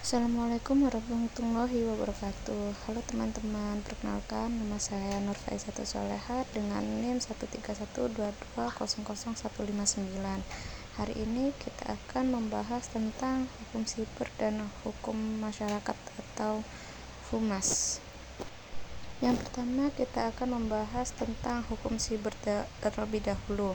Assalamualaikum warahmatullahi wabarakatuh. Halo teman-teman, perkenalkan nama saya Nur Faizatul Solehat dengan NIM 13122000159. Hari ini kita akan membahas tentang hukum siber dan hukum masyarakat atau HUMAS. Yang pertama kita akan membahas tentang hukum siber terlebih dahulu.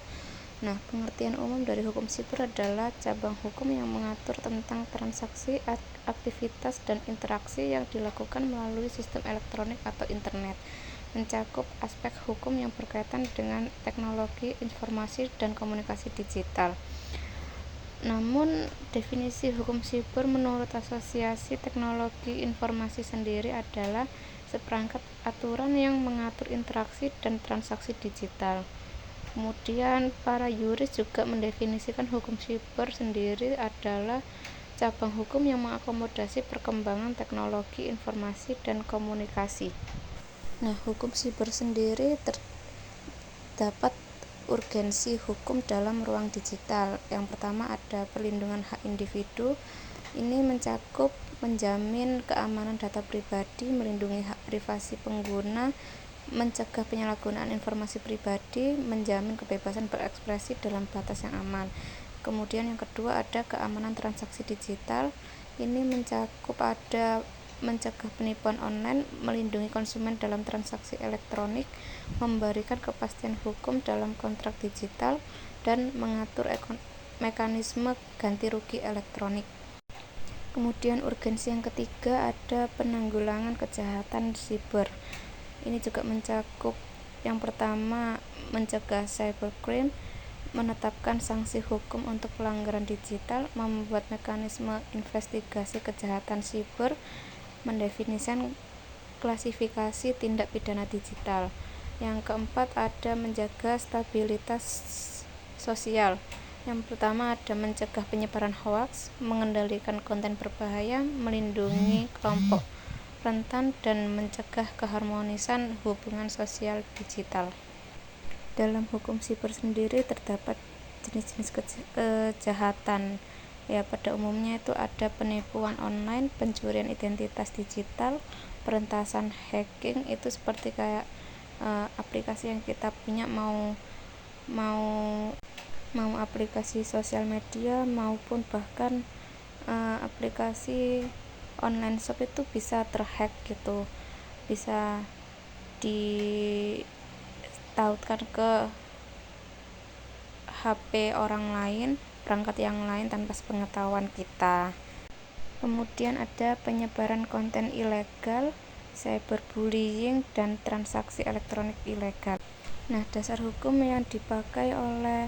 Nah, pengertian umum dari hukum siber adalah cabang hukum yang mengatur tentang transaksi, aktivitas, dan interaksi yang dilakukan melalui sistem elektronik atau internet, mencakup aspek hukum yang berkaitan dengan teknologi, informasi, dan komunikasi digital. Namun, definisi hukum siber menurut Asosiasi Teknologi Informasi sendiri adalah seperangkat aturan yang mengatur interaksi dan transaksi digital. Kemudian para yuris juga mendefinisikan hukum siber sendiri adalah cabang hukum yang mengakomodasi perkembangan teknologi informasi dan komunikasi. Nah, hukum siber sendiri terdapat urgensi hukum dalam ruang digital. Yang pertama ada perlindungan hak individu. Ini mencakup menjamin keamanan data pribadi, melindungi hak privasi pengguna, mencegah penyalahgunaan informasi pribadi, menjamin kebebasan berekspresi dalam batas yang aman. Kemudian yang kedua ada keamanan transaksi digital. Ini mencakup ada mencegah penipuan online, melindungi konsumen dalam transaksi elektronik, memberikan kepastian hukum dalam kontrak digital, dan mengatur mekanisme ganti rugi elektronik. Kemudian urgensi yang ketiga ada penanggulangan kejahatan siber. Ini juga mencakup yang pertama mencegah cybercrime, menetapkan sanksi hukum untuk pelanggaran digital, membuat mekanisme investigasi kejahatan siber, mendefinisikan klasifikasi tindak pidana digital. Yang keempat ada menjaga stabilitas sosial. Yang pertama ada mencegah penyebaran hoaks, mengendalikan konten berbahaya, melindungi kelompok rentan, dan mencegah keharmonisan hubungan sosial digital. Dalam hukum siber sendiri terdapat jenis-jenis kejahatan. Ya, pada umumnya itu ada penipuan online, pencurian identitas digital, peretasan hacking. Itu seperti kayak aplikasi yang kita punya mau aplikasi sosial media maupun bahkan aplikasi online shop itu bisa terhack gitu, bisa ditautkan ke HP orang lain, perangkat yang lain tanpa sepengetahuan kita. Kemudian ada penyebaran konten ilegal, cyberbullying, dan transaksi elektronik ilegal. Nah, dasar hukum yang dipakai oleh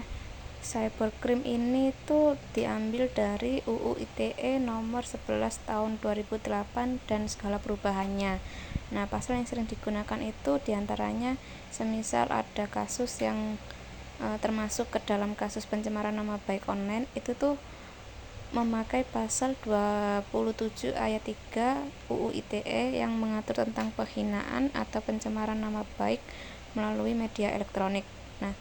cybercrime ini tuh diambil dari UU ITE nomor 11 tahun 2008 dan segala perubahannya. Nah, pasal yang sering digunakan itu diantaranya semisal ada kasus yang termasuk ke dalam kasus pencemaran nama baik online, itu tuh memakai pasal 27 ayat 3 UU ITE yang mengatur tentang penghinaan atau pencemaran nama baik melalui media elektronik. Nah,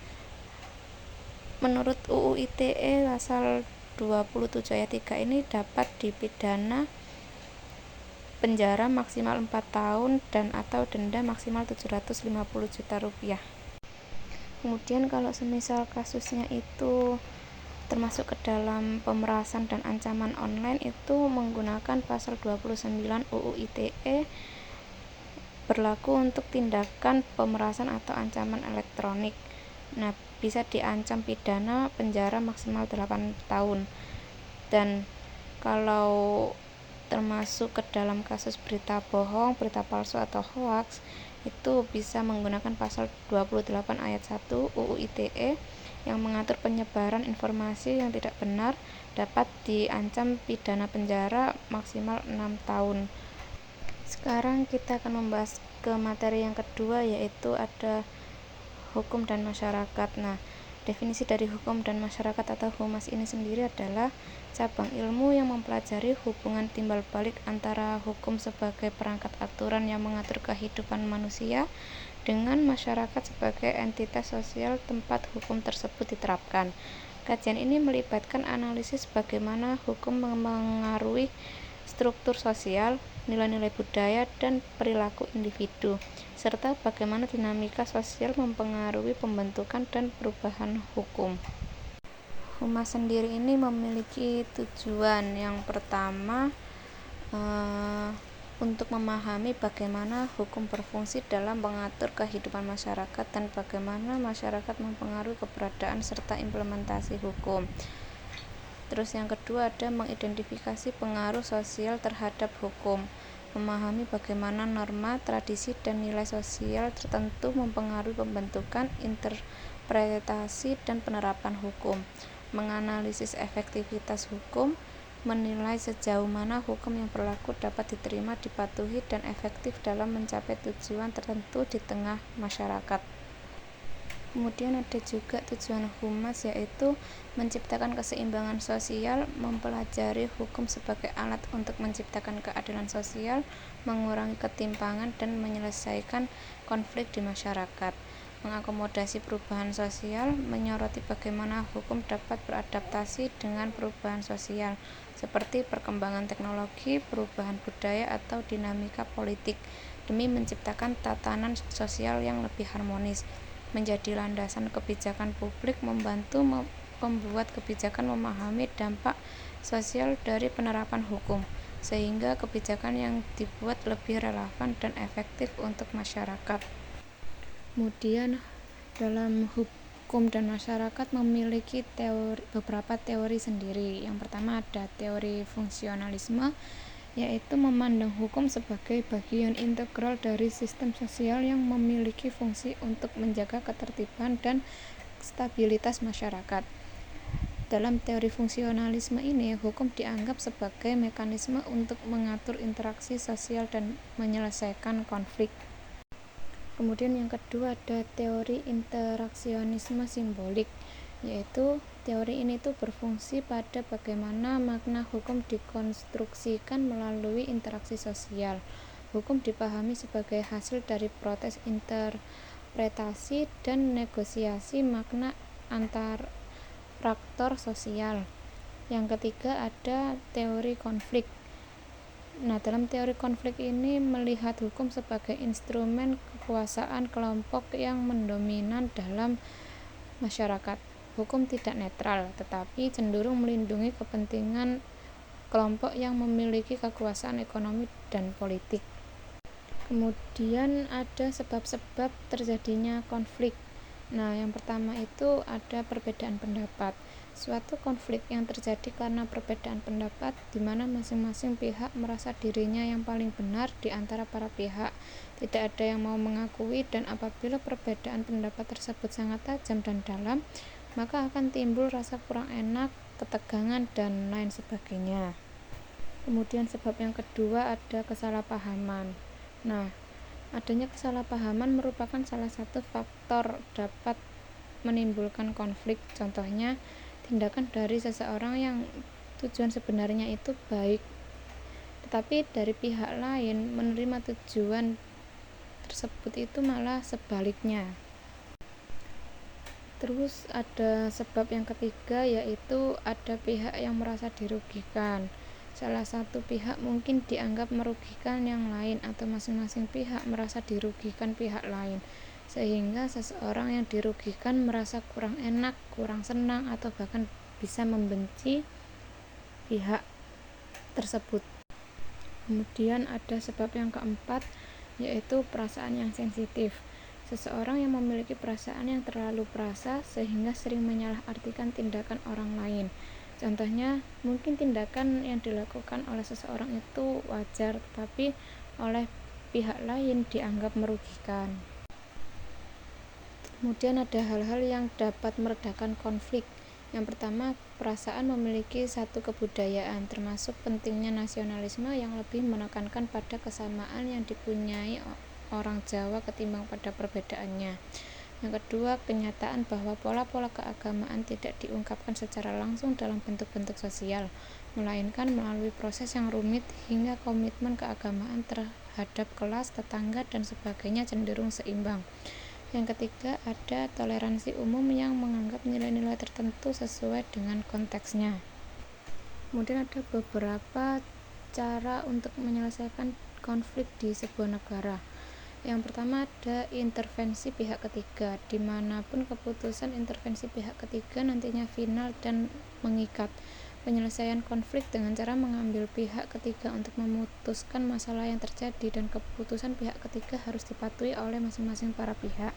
menurut UU ITE pasal 27 ayat 3 ini dapat dipidana penjara maksimal 4 tahun dan atau denda maksimal 750 juta rupiah. Kemudian kalau semisal kasusnya itu termasuk ke dalam pemerasan dan ancaman online, itu menggunakan pasal 29 UU ITE berlaku untuk tindakan pemerasan atau ancaman elektronik. Nah, bisa diancam pidana penjara maksimal 8 tahun. Dan kalau termasuk ke dalam kasus berita bohong, berita palsu atau hoax, itu bisa menggunakan pasal 28 ayat 1 UU ITE yang mengatur penyebaran informasi yang tidak benar, dapat diancam pidana penjara maksimal 6 tahun. Sekarang kita akan membahas ke materi yang kedua, yaitu ada hukum dan masyarakat. Nah, definisi dari hukum dan masyarakat atau HUMAS ini sendiri adalah cabang ilmu yang mempelajari hubungan timbal balik antara hukum sebagai perangkat aturan yang mengatur kehidupan manusia dengan masyarakat sebagai entitas sosial tempat hukum tersebut diterapkan. Kajian ini melibatkan analisis bagaimana hukum memengaruhi struktur sosial, nilai-nilai budaya, dan perilaku individu, serta bagaimana dinamika sosial mempengaruhi pembentukan dan perubahan hukum. Humas sendiri ini memiliki tujuan. Yang pertama, untuk memahami bagaimana hukum berfungsi dalam mengatur kehidupan masyarakat dan bagaimana masyarakat mempengaruhi keberadaan serta implementasi hukum. Terus yang kedua ada mengidentifikasi pengaruh sosial terhadap hukum, memahami bagaimana norma, tradisi, dan nilai sosial tertentu mempengaruhi pembentukan, interpretasi, dan penerapan hukum, menganalisis efektivitas hukum, menilai sejauh mana hukum yang berlaku dapat diterima, dipatuhi, dan efektif dalam mencapai tujuan tertentu di tengah masyarakat. Kemudian ada juga tujuan humas, yaitu menciptakan keseimbangan sosial, mempelajari hukum sebagai alat untuk menciptakan keadilan sosial, mengurangi ketimpangan, dan menyelesaikan konflik di masyarakat, mengakomodasi perubahan sosial, menyoroti bagaimana hukum dapat beradaptasi dengan perubahan sosial, seperti perkembangan teknologi, perubahan budaya, atau dinamika politik, demi menciptakan tatanan sosial yang lebih harmonis, menjadi landasan kebijakan publik, membantu pembuat kebijakan memahami dampak sosial dari penerapan hukum, sehingga kebijakan yang dibuat lebih relevan dan efektif untuk masyarakat. Kemudian dalam hukum dan masyarakat memiliki beberapa teori sendiri. Yang pertama ada teori fungsionalisme, yaitu memandang hukum sebagai bagian integral dari sistem sosial yang memiliki fungsi untuk menjaga ketertiban dan stabilitas masyarakat. Dalam teori fungsionalisme ini, hukum dianggap sebagai mekanisme untuk mengatur interaksi sosial dan menyelesaikan konflik. Kemudian yang kedua ada teori interaksionisme simbolik, yaitu teori ini berfungsi pada bagaimana makna hukum dikonstruksikan melalui interaksi sosial. Hukum dipahami sebagai hasil dari proses interpretasi dan negosiasi makna antar faktor sosial. Yang ketiga ada teori konflik. Nah, dalam teori konflik ini melihat hukum sebagai instrumen kekuasaan kelompok yang mendominan dalam masyarakat. Hukum tidak netral, tetapi cenderung melindungi kepentingan kelompok yang memiliki kekuasaan ekonomi dan politik. Kemudian ada sebab-sebab terjadinya konflik. Nah, yang pertama itu ada perbedaan pendapat. Suatu konflik yang terjadi karena perbedaan pendapat di mana masing-masing pihak merasa dirinya yang paling benar di antara para pihak. Tidak ada yang mau mengakui, dan apabila perbedaan pendapat tersebut sangat tajam dan dalam, maka akan timbul rasa kurang enak, ketegangan, dan lain sebagainya. Kemudian sebab yang kedua ada kesalahpahaman. Nah, adanya kesalahpahaman merupakan salah satu faktor dapat menimbulkan konflik. Contohnya, tindakan dari seseorang yang tujuan sebenarnya itu baik, tetapi dari pihak lain menerima tujuan tersebut itu malah sebaliknya. Terus ada sebab yang ketiga, yaitu ada pihak yang merasa dirugikan. Salah satu pihak mungkin dianggap merugikan yang lain, atau masing-masing pihak merasa dirugikan pihak lain, sehingga seseorang yang dirugikan merasa kurang enak, kurang senang, atau bahkan bisa membenci pihak tersebut. Kemudian ada sebab yang keempat, yaitu perasaan yang sensitif. Seseorang yang memiliki perasaan yang terlalu perasa sehingga sering menyalahartikan tindakan orang lain. Contohnya, mungkin tindakan yang dilakukan oleh seseorang itu wajar, tetapi oleh pihak lain dianggap merugikan. Kemudian ada hal-hal yang dapat meredakan konflik. Yang pertama, perasaan memiliki satu kebudayaan, termasuk pentingnya nasionalisme yang lebih menekankan pada kesamaan yang dipunyai orang Jawa ketimbang pada perbedaannya. Yang kedua, kenyataan bahwa pola-pola keagamaan tidak diungkapkan secara langsung dalam bentuk-bentuk sosial, melainkan melalui proses yang rumit hingga komitmen keagamaan terhadap kelas, tetangga, dan sebagainya cenderung seimbang. Yang ketiga, ada toleransi umum yang menganggap nilai-nilai tertentu sesuai dengan konteksnya. Kemudian ada beberapa cara untuk menyelesaikan konflik di sebuah negara. Yang pertama ada intervensi pihak ketiga, dimanapun keputusan intervensi pihak ketiga nantinya final dan mengikat. Penyelesaian konflik dengan cara mengambil pihak ketiga untuk memutuskan masalah yang terjadi, dan keputusan pihak ketiga harus dipatuhi oleh masing-masing para pihak.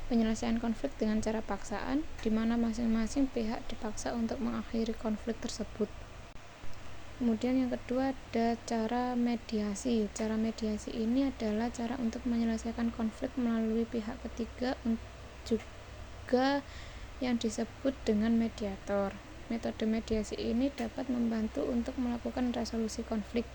Penyelesaian konflik dengan cara paksaan, di mana masing-masing pihak dipaksa untuk mengakhiri konflik tersebut. Kemudian yang kedua ada cara mediasi. Cara mediasi ini adalah cara untuk menyelesaikan konflik melalui pihak ketiga, juga yang disebut dengan mediator. Metode mediasi ini dapat membantu untuk melakukan resolusi konflik.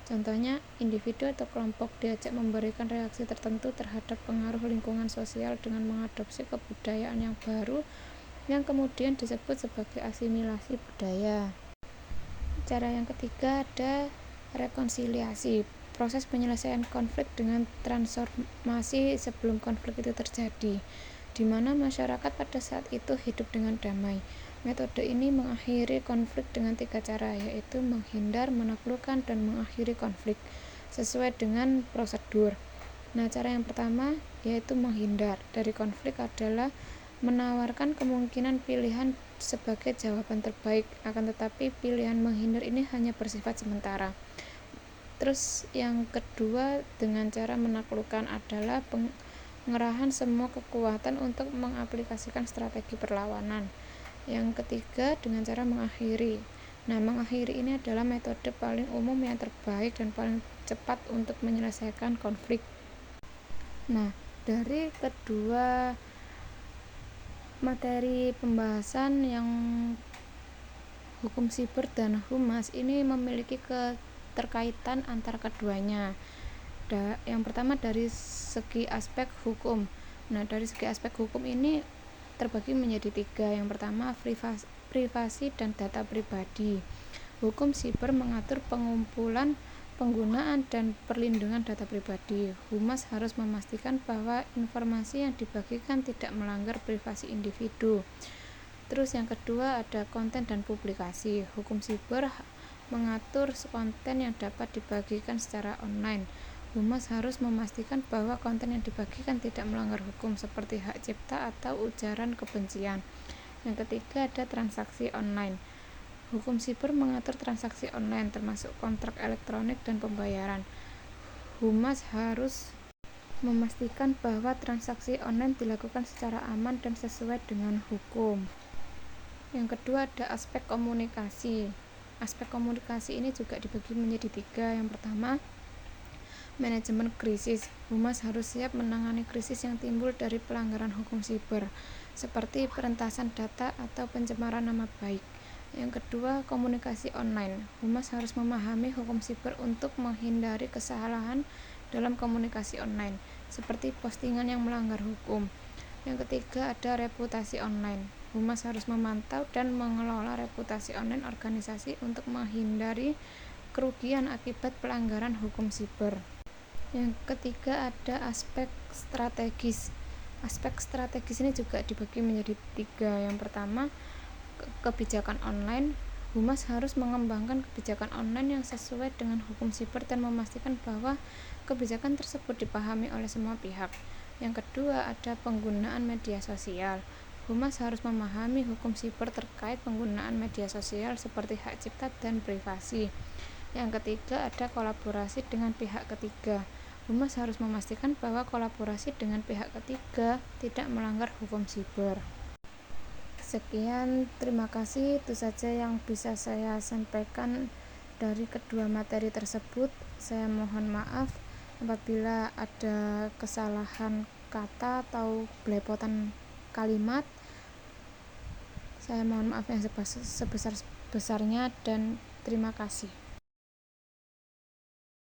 Contohnya, individu atau kelompok diajak memberikan reaksi tertentu terhadap pengaruh lingkungan sosial dengan mengadopsi kebudayaan yang baru yang kemudian disebut sebagai asimilasi budaya. Cara yang ketiga ada rekonsiliasi. Proses penyelesaian konflik dengan transformasi sebelum konflik itu terjadi, di mana masyarakat pada saat itu hidup dengan damai. Metode ini mengakhiri konflik dengan 3 cara, yaitu menghindar, menaklukkan, dan mengakhiri konflik sesuai dengan prosedur. Nah, cara yang pertama yaitu menghindar dari konflik adalah menawarkan kemungkinan pilihan sebagai jawaban terbaik, akan tetapi pilihan menghindar ini hanya bersifat sementara. Terus yang kedua dengan cara menaklukkan adalah pengerahan semua kekuatan untuk mengaplikasikan strategi perlawanan. Yang ketiga dengan cara mengakhiri. Nah, mengakhiri ini adalah metode paling umum yang terbaik dan paling cepat untuk menyelesaikan konflik. Nah, dari kedua materi pembahasan yang hukum siber dan humas ini memiliki keterkaitan antara keduanya. Yang pertama dari segi aspek hukum. Nah, dari segi aspek hukum ini terbagi menjadi 3. Yang pertama privasi dan data pribadi. Hukum siber mengatur pengumpulan, penggunaan, dan perlindungan data pribadi. Humas harus memastikan bahwa informasi yang dibagikan tidak melanggar privasi individu. Terus yang kedua ada konten dan publikasi. Hukum siber mengatur konten yang dapat dibagikan secara online. Humas harus memastikan bahwa konten yang dibagikan tidak melanggar hukum seperti hak cipta atau ujaran kebencian. Yang ketiga ada transaksi online. Hukum siber mengatur transaksi online termasuk kontrak elektronik dan pembayaran. Humas harus memastikan bahwa transaksi online dilakukan secara aman dan sesuai dengan hukum. Yang kedua ada aspek komunikasi. Aspek komunikasi ini juga dibagi menjadi 3. Yang pertama manajemen krisis. Humas harus siap menangani krisis yang timbul dari pelanggaran hukum siber, seperti perentasan data atau pencemaran nama baik. Yang kedua, komunikasi online. Humas harus memahami hukum siber untuk menghindari kesalahan dalam komunikasi online, seperti postingan yang melanggar hukum. Yang ketiga, ada reputasi online. Humas harus memantau dan mengelola reputasi online organisasi untuk menghindari kerugian akibat pelanggaran hukum siber. Yang ketiga ada aspek strategis. Aspek strategis ini juga dibagi menjadi 3. Yang pertama kebijakan online. Humas harus mengembangkan kebijakan online yang sesuai dengan hukum siber dan memastikan bahwa kebijakan tersebut dipahami oleh semua pihak. Yang kedua ada penggunaan media sosial. Humas harus memahami hukum siber terkait penggunaan media sosial seperti hak cipta dan privasi. Yang ketiga ada kolaborasi dengan pihak ketiga. Humas harus memastikan bahwa kolaborasi dengan pihak ketiga tidak melanggar hukum siber. Sekian, terima kasih. Itu saja yang bisa saya sampaikan dari kedua materi tersebut. Saya mohon maaf apabila ada kesalahan kata atau belepotan kalimat. Saya mohon maaf yang sebesar-besarnya dan terima kasih.